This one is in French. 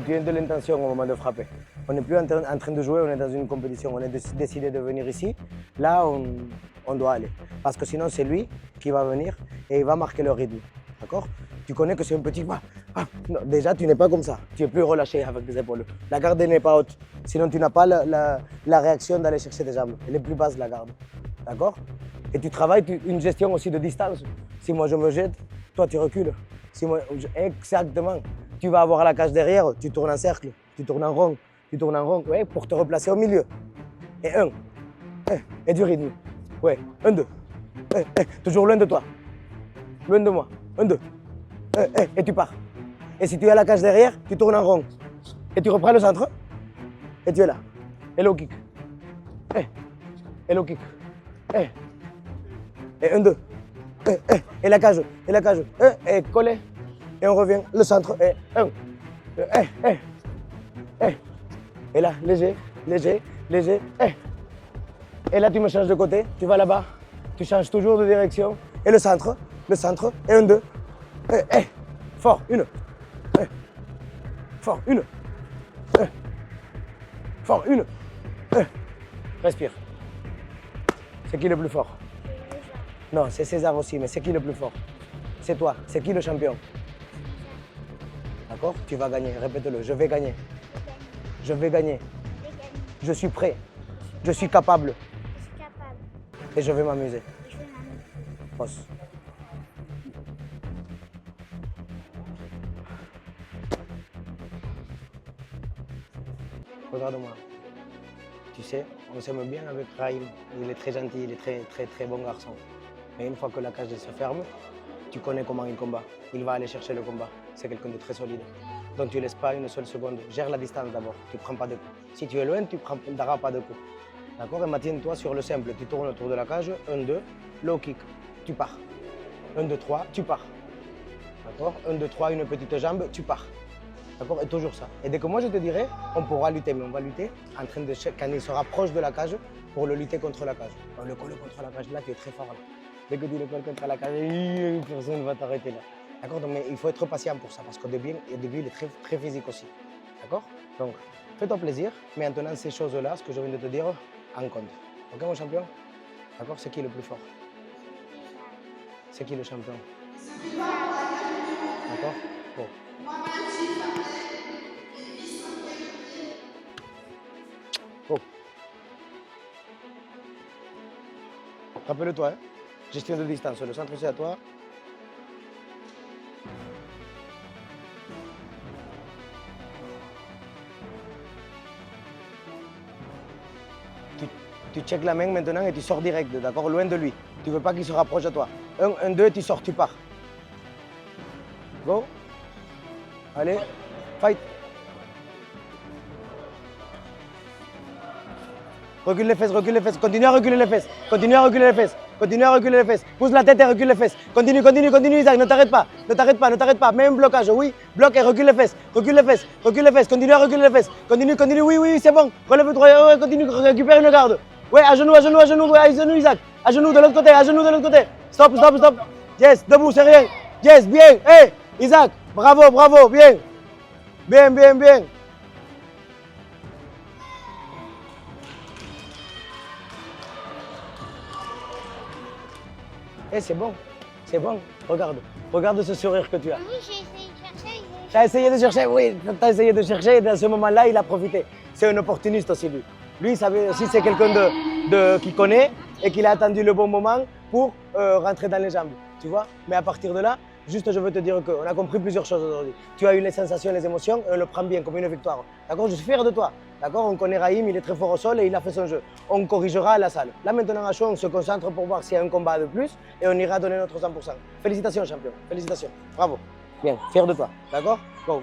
Tu as de l'intention au moment de frapper. On n'est plus en train de jouer, on est dans une compétition. On a décidé de venir ici. Là, on doit aller. Parce que sinon, c'est lui qui va venir et il va marquer le rythme. D'accord? Tu connais que c'est un petit... Non, déjà, tu n'es pas comme ça. Tu es plus relâché avec les épaules. La garde n'est pas haute. Sinon, tu n'as pas la réaction d'aller chercher tes jambes. Elle est plus basse, la garde. D'accord? Et tu travailles une gestion aussi de distance. Si moi, je me jette, toi, tu recules. Exactement. Tu vas avoir la cage derrière, tu tournes en cercle, tu tournes en rond, ouais, pour te replacer au milieu. Et et du rythme. Ouais, 1, 2. Toujours loin de toi. Loin de moi. 1, 2. Et tu pars. Et si tu as la cage derrière, tu tournes en rond. Et tu reprends le centre. Et tu es là. Et low kick. Et low kick. Et 1, 2. Et la cage. Et collé. Et on revient, le centre, et 1, et là, léger, et là tu me changes de côté, tu vas là-bas, tu changes toujours de direction, et le centre, et 1, 2, fort, 1, fort, 1, fort, 1, respire. C'est qui le plus fort? Non, c'est César aussi, mais c'est qui le plus fort? C'est toi, c'est qui le champion? D'accord? Tu vas gagner, répète-le, je vais gagner. Je vais gagner. Je suis prêt. Je suis capable. Et je vais m'amuser. Pose. Regarde-moi. Tu sais, on s'aime bien avec Raïm. Il est très gentil, il est très bon garçon. Mais une fois que la cage se ferme, tu connais comment il combat. Il va aller chercher le combat. C'est quelqu'un de très solide. Donc tu ne laisses pas une seule seconde. Gère la distance d'abord. Tu ne prends pas de coups. Si tu es loin, tu ne prendras pas de coups. D'accord? Et maintiens-toi sur le simple. Tu tournes autour de la cage. 1, 2, low kick. Tu pars. 1, 2, 3, tu pars. D'accord? 1, 2, 3, une petite jambe, tu pars. D'accord? Et toujours ça. Et dès que moi je te dirai, on pourra lutter. Mais on va lutter en train de quand il sera proche de la cage pour le lutter contre la cage. On le colle contre la cage. Là, tu es très fort. Là. Dès que tu le colles contre la cage, personne ne va t'arrêter là. D'accord? Mais il faut être patient pour ça, parce qu'au début, il est très physique aussi. D'accord? Donc, fais-toi plaisir, mais en tenant ces choses-là, ce que je viens de te dire, en compte. Ok, mon champion? D'accord? C'est qui le plus fort? C'est qui le champion? D'accord? Bon. Oh. Rappelle-toi, hein? Gestion de distance, le centre c'est à toi. Tu checkes la main maintenant et tu sors direct, d'accord? Loin de lui. Tu ne veux pas qu'il se rapproche de toi. 1, 2, tu sors, tu pars. Go. Allez, fight. Recule les fesses, continue à reculer les fesses, pousse la tête et recule les fesses. Continue, Isaac, ne t'arrête pas, mets un blocage, oui, bloque et recule les fesses, continue à reculer les fesses, continue, oui, c'est bon, relève-toi, ouais, continue, récupère une garde. Ouais, à genoux, ouais, à genoux, Isaac, à genoux de l'autre côté, stop, yes, debout, c'est rien, yes, bien, hey, Isaac, bravo, bien. Eh, c'est bon, regarde ce sourire que tu as. Oui, j'ai essayé de chercher. Tu as essayé de chercher, oui, tu as essayé de chercher et dans ce moment-là, il a profité. C'est un opportuniste aussi, lui. Lui, il savait aussi, c'est quelqu'un qui connaît et qu'il a attendu le bon moment pour rentrer dans les jambes, tu vois. Mais à partir de là, juste je veux te dire qu'on a compris plusieurs choses aujourd'hui. Tu as eu les sensations, les émotions, et on le prend bien comme une victoire. D'accord? Je suis fier de toi. D'accord? On connaît Raïm, il est très fort au sol et il a fait son jeu. On corrigera à la salle. Là maintenant à chaud, on se concentre pour voir s'il y a un combat de plus et on ira donner notre 100%. Félicitations champion, félicitations. Bravo. Bien, fier de toi. D'accord? Go.